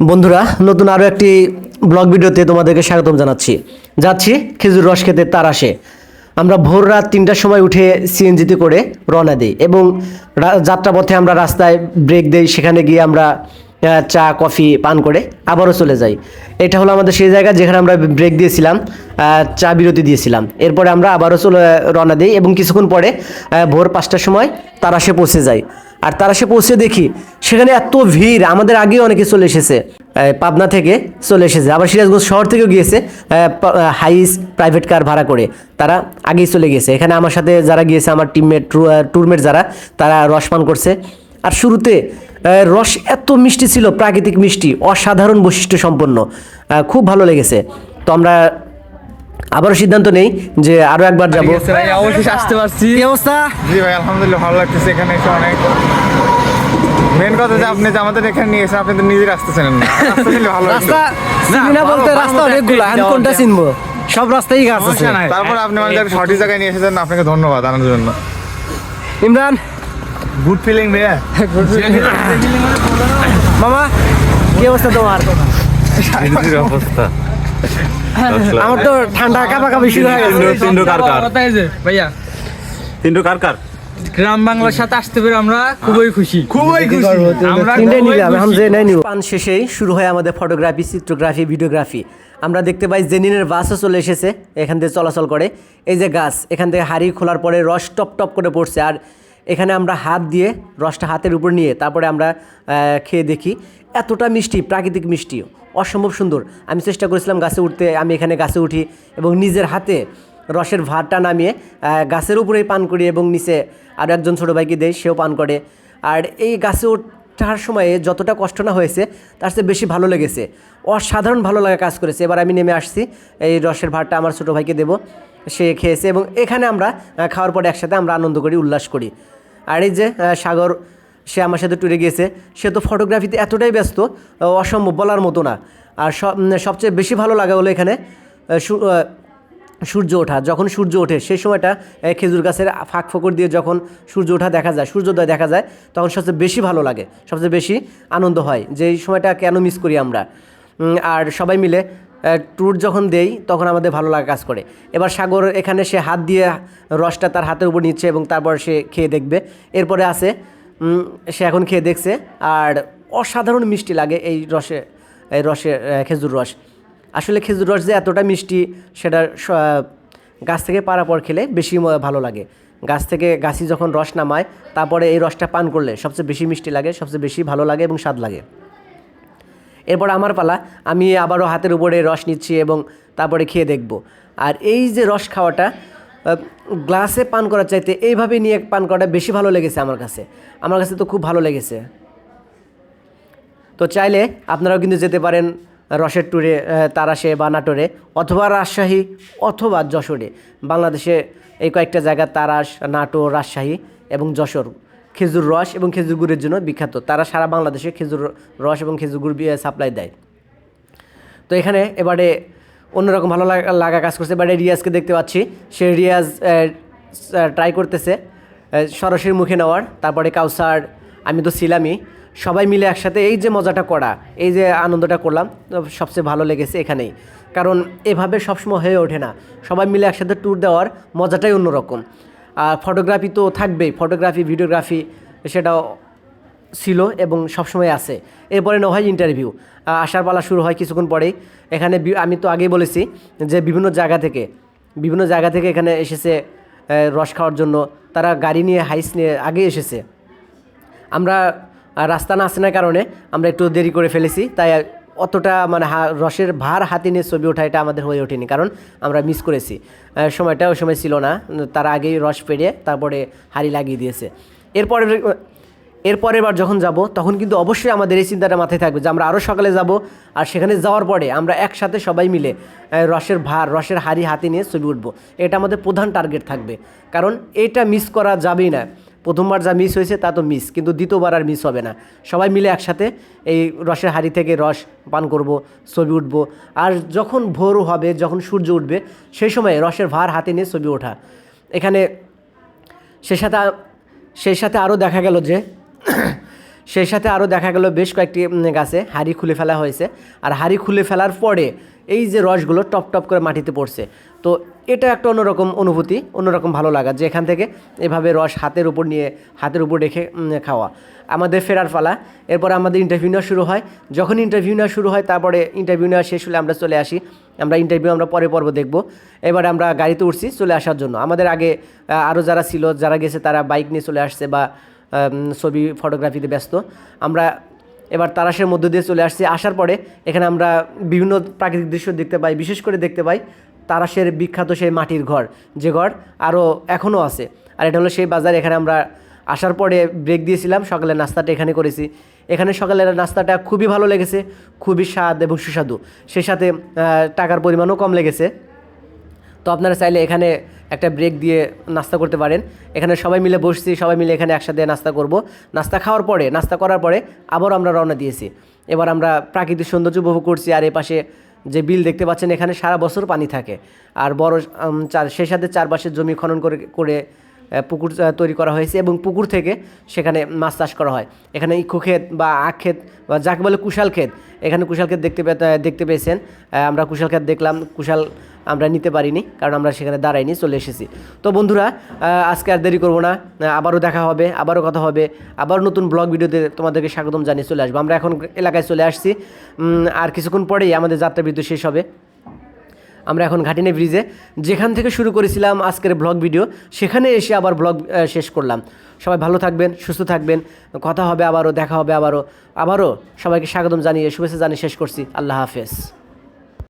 বন্ধুরা, নতুন আরও একটি ব্লগ ভিডিওতে তোমাদেরকে স্বাগতম জানাচ্ছি। যাচ্ছি খেজুর রস খেতে তারাশে। আমরা ভোর রাত ৩টার সময় উঠে সিএনজিতে করে রওনা দিই এবং যাত্রাপথে আমরা রাস্তায় ব্রেক দিই। সেখানে গিয়ে আমরা চা কফি পান করে আবারও চলে যাই। এটা হলো আমাদের সেই জায়গা যেখানে আমরা ব্রেক দিয়েছিলাম, চা বিরতি দিয়েছিলাম। এরপরে আমরা আবারও রওনা দিই এবং কিছুক্ষণ পরে ভোর ৫টার সময় তারাশে পৌঁছে যাই। আর তারাশে পৌঁছে দেখি সেখানে এত ভিড়, আমাদের আগেও অনেকে চলে এসেছে, পাবনা থেকে চলে এসেছে, আবার সিরাজগঞ্জ শহর থেকেও গিয়েছে হাইস প্রাইভেট কার ভাড়া করে, তারা আগেই চলে গিয়েছে। এখানে আমার সাথে যারা গিয়েছে, আমার টিমমেট ট্যুরমেট যারা, তারা রস পান করছে। আর শুরুতে রস এত মিষ্টি ছিল, প্রাকৃতিক মিষ্টি, অসাধারণ বৈশিষ্ট্য সম্পন্ন, খুব ভালো লেগেছে। তো আমরা আবারও সিদ্ধান্ত নেই যে আরও একবার যাবো। অবশ্যই আসতে পারছি। কি অবস্থা? জি ভাই, আলহামদুলিল্লাহ ভালো লাগতেছে এখানে এসে অনেক। মেন কথা যে আপনি যে আমাদের এখানে নিয়ে এসে আপনি তো নিজে রাস্তা চেনেন না, রাস্তা ছিল ভালো লাগতো। রাস্তা চিনি না বলতে রাস্তা অনেকগুলো, আমি কোনটা চিনবো? সব রাস্তাই গাছ আছে। তারপর আপনি আমাদের সঠিক জায়গায় নিয়ে এসেছেন, আপনাকে ধন্যবাদ আনার জন্য। ইমরান, গুড ফিলিং ভাইয়া। মামা কি অবস্থা তোমার? অবস্থা আমার তো ঠান্ডা কাঁপাকাঁপি শুরু হয়ে গেছে। ভাইয়া তিনটু কার গ্রাম বাংলার সাথে আসতে পেরে আমরা খুবই খুশি। আমরা তিনটাই নিলাম, এখন যে নাই নিব। পান শেষেই শুরু হয় আমাদের ফটোগ্রাফি, চিত্রগ্রাফি, ভিডিওগ্রাফি। আমরা দেখতে পাই জেনিনের বাসও চলে এসেছে, এখান থেকে চলাচল করে। এই যে গাছ, এখান থেকে হাঁড়ি খোলার পরে রস টপ টপ করে পড়ছে। আর এখানে আমরা হাত দিয়ে রসটা হাতের উপর নিয়ে তারপরে আমরা খেয়ে দেখি। এতটা মিষ্টি, প্রাকৃতিক মিষ্টি, অসম্ভব সুন্দর। আমি চেষ্টা করেছিলাম গাছে উঠতে, আমি এখানে গাছে উঠি এবং নিজের হাতে রসের ভারটা নামিয়ে গাছের উপরেই পান করি এবং নিচে আরও একজন ছোটো ভাইকে দেয়, সেও পান করে। আর এই গাছে ওঠার সময়ে যতটা কষ্ট না হয়েছে তার চেয়ে বেশি ভালো লেগেছে, অসাধারণ ভালো লাগা কাজ করেছে। এবার আমি নেমে আসছি, এই রসের ভারটা আমার ছোটো ভাইকে দেবো, সে খেয়েছে এবং এখানে আমরা খাওয়ার পরে একসাথে আমরা আনন্দ করি, উল্লাস করি। আর এই যে সাগর, সে আমার সাথে ট্যুরে গিয়েছে, সে তো ফটোগ্রাফিতে এতটাই ব্যস্ত, অসম্ভব, বলার মতো না। আর সবচেয়ে বেশি ভালো লাগা হলো এখানে সূর্য ওঠা। যখন সূর্য ওঠে সেই সময়টা খেজুর গাছের ফাঁক ফোকর দিয়ে যখন সূর্য ওঠা দেখা যায়, সূর্যোদয় দেখা যায়, তখন সবচেয়ে বেশি ভালো লাগে, সবচেয়ে বেশি আনন্দ হয় যে এই সময়টা কেন মিস করি আমরা। আর সবাই মিলে ট্যুর যখন দেই তখন আমাদের ভালো লাগা কাজ করে। এবার সাগর এখানে সে হাত দিয়ে রসটা তার হাতের উপর নিচ্ছে এবং তারপর সে খেয়ে দেখবে। এরপরে আছে সে এখন খেয়ে দেখছে, আর অসাধারণ মিষ্টি লাগে এই রসে খেজুর রস। আসলে খেজুর রস যে এতটা মিষ্টি সেটা গাছ থেকে পাড়া পর খেলে বেশি ভালো লাগে। গাছ থেকে গাছি যখন রস নামায় তারপরে এই রসটা পান করলে সবচেয়ে বেশি মিষ্টি লাগে, সবচেয়ে বেশি ভালো লাগে এবং স্বাদ লাগে। এরপর আমার পালা, আমি আবারও হাতের উপরে রস নিচ্ছি এবং তারপরে খেয়ে দেখব। আর এই যে রস খাওয়াটা, গ্লাসে পান করার চাইতে এইভাবে নিয়ে পান করাটা বেশি ভালো লেগেছে আমার কাছে তো খুব ভালো লেগেছে। তো চাইলে আপনারাও কিন্তু যেতে পারেন রসের ট্যুরে, তারাশে বা নাটোরে অথবা রাজশাহী অথবা যশোরে। বাংলাদেশে এই কয়েকটা জায়গা, তারাশ, নাটোর, রাজশাহী এবং যশোর খেজুর রস এবং খেজুর গুড়ের জন্য বিখ্যাত। তারা সারা বাংলাদেশে খেজুর রস এবং খেজুর গুড় সাপ্লাই দেয়। তো এখানে এবারে অন্যরকম ভালো লাগা কাজ করছে। এবারে রিয়াজকে দেখতে পাচ্ছি, সে রিয়াজ ট্রাই করতেছে সরাসরি মুখে নেওয়ার। তারপরে কাউসার, আমি তো ছিলামই, সবাই মিলে একসাথে এই যে মজাটা করা, এই যে আনন্দটা করলাম, সবচেয়ে ভালো লেগেছে এখানেই। কারণ এভাবে সবসময় হয়ে ওঠে না, সবাই মিলে একসাথে ট্যুর দেওয়ার মজাটাই অন্যরকম। আর ফটোগ্রাফি তো থাকবেই, ফটোগ্রাফি, ভিডিওগ্রাফি সেটাও ছিল এবং সবসময় আছে। এরপরে না হয় ইন্টারভিউ, আসার পালা শুরু হয় কিছুক্ষণ পরেই। এখানে আমি তো আগেই বলেছি যে বিভিন্ন জায়গা থেকে এখানে এসেছে রস খাওয়ার জন্য। তারা গাড়ি নিয়ে, হাইস নিয়ে আগে এসেছে। আমরা রাস্তা না আসার কারণে আমরা একটু দেরি করে ফেলেছি, তাই অতটা মানে রসের ভার হাতে নিয়ে ছবি ওঠা এটা আমাদের হয়ে ওঠেনি, কারণ আমরা মিস করেছি সময়টা। ওই সময় ছিল না, তারা আগেই রস পেরিয়ে তারপরে হাঁড়ি লাগিয়ে দিয়েছে। এরপরের বার যখন যাব তখন কিন্তু অবশ্যই আমাদের এই চিন্তাটা মাথায় থাকবে যে আমরা আরও সকালে যাব, আর সেখানে যাওয়ার পরে আমরা একসাথে সবাই মিলে রসের হাঁড়ি হাতে নিয়ে ছবি উঠবো। এটা আমাদের প্রধান টার্গেট থাকবে, কারণ এটা মিস করা যাবেই না। প্রথমবার যা মিস হয়েছে তা তো মিস, কিন্তু দ্বিতীয়বার আর মিস হবে না। সবাই মিলে একসাথে এই রসের হাঁড়ি থেকে রস পান করব, ছবি উঠব। আর যখন ভোর হবে, যখন সূর্য উঠবে, সেই সময় রসের ভার হাতে নিয়ে ছবি ওঠা। এখানে সেই সাথে আরও দেখা গেল যে সেই সাথে আরও দেখা গেল বেশ কয়েকটি গাছে হাঁড়ি খুলে ফেলা হয়েছে। আর হাঁড়ি খুলে ফেলার পরে এই যে রসগুলো টপ টপ করে মাটিতে পড়ছে, তো এটা একটা অন্যরকম অনুভূতি, অন্যরকম ভালো লাগা যে এখান থেকে এভাবে রস হাতের উপর নিয়ে হাতের উপর রেখে খাওয়া। আমাদের ফেরার পালা, এরপর আমাদের ইন্টারভিউ নেওয়া শুরু হয়। যখন ইন্টারভিউ নেওয়া শুরু হয় তারপরে ইন্টারভিউ নেওয়া শেষ হলে আমরা চলে আসি। আমরা ইন্টারভিউ আমরা পরে পর্ব দেখব। এবার আমরা গাড়িতে উঠছি চলে আসার জন্য। আমাদের আগে আরও যারা ছিল, যারা গেছে তারা বাইক নিয়ে চলে আসছে বা ছবি ফটোগ্রাফিতে ব্যস্ত। আমরা এবার তারাশের মধ্য দিয়ে চলে আসছি। আসার পরে এখানে আমরা বিভিন্ন প্রাকৃতিক দৃশ্য দেখতে পাই, বিশেষ করে দেখতে পাই তারাশের বিখ্যাত সেই মাটির ঘর, যে ঘর আরও এখনও আছে। আর এটা হলো সেই বাজার। এখানে আমরা আসার পরে ব্রেক দিয়েছিলাম, সকালের নাস্তাটা এখানে করেছি। এখানে সকালের নাস্তাটা খুবই ভালো লেগেছে, খুবই স্বাদ এবং সুস্বাদু। সেই সাথে টাকার পরিমাণও কম লেগেছে। তো আপনারা চাইলে এখানে একটা ব্রেক দিয়ে নাস্তা করতে পারেন। এখানে সবাই মিলে বসছি, সবাই মিলে এখানে একসাথে নাস্তা করব। নাস্তা করার পরে আবারও আমরা রওনা দিয়েছি। এবার আমরা প্রাকৃতিক সৌন্দর্য উপভোগ করছি। আর এপাশে যে বিল দেখতে পাচ্ছেন, এখানে সারা বছর পানি থাকে। আর বড় সেই সাথে চারপাশে জমি খনন করে পুকুর তৈরি করা হয়েছে এবং পুকুর থেকে সেখানে মাছ চাষ করা হয়। এখানে ইক্ষু ক্ষেত বা আখ ক্ষেত বা যাকে বলে কুশাল ক্ষেত, এখানে কুশাল ক্ষেত দেখতে পেয়েছেন। আমরা কুশাল ক্ষেত দেখলাম, কুশাল আমরা নিতে পারিনি কারণ আমরা সেখানে দাঁড়াইনি, চলে এসেছি। তো বন্ধুরা, আজকে আর দেরি করবো না, আবারও দেখা হবে, আবারও কথা হবে, আবার নতুন ব্লগ ভিডিওতে তোমাদেরকে স্বাগতম জানিয়ে চলে আসবো। আমরা এখন এলাকায় চলে আসছি, আর কিছুক্ষণ পরেই আমাদের যাত্রা বিদ্যুৎ শেষ হবে। আমরা এখন ঘাটিনে ব্রিজে, যেখান থেকে শুরু করেছিলাম আজকের ব্লগ ভিডিও, সেখানে এসে আবার ব্লগ শেষ করলাম। সবাই ভালো থাকবেন, সুস্থ থাকবেন, কথা হবে আবারও, দেখা হবে আবারও। সবাইকে স্বাগতম জানিয়ে, শুভেচ্ছা জানিয়ে শেষ করছি। আল্লাহ হাফেজ।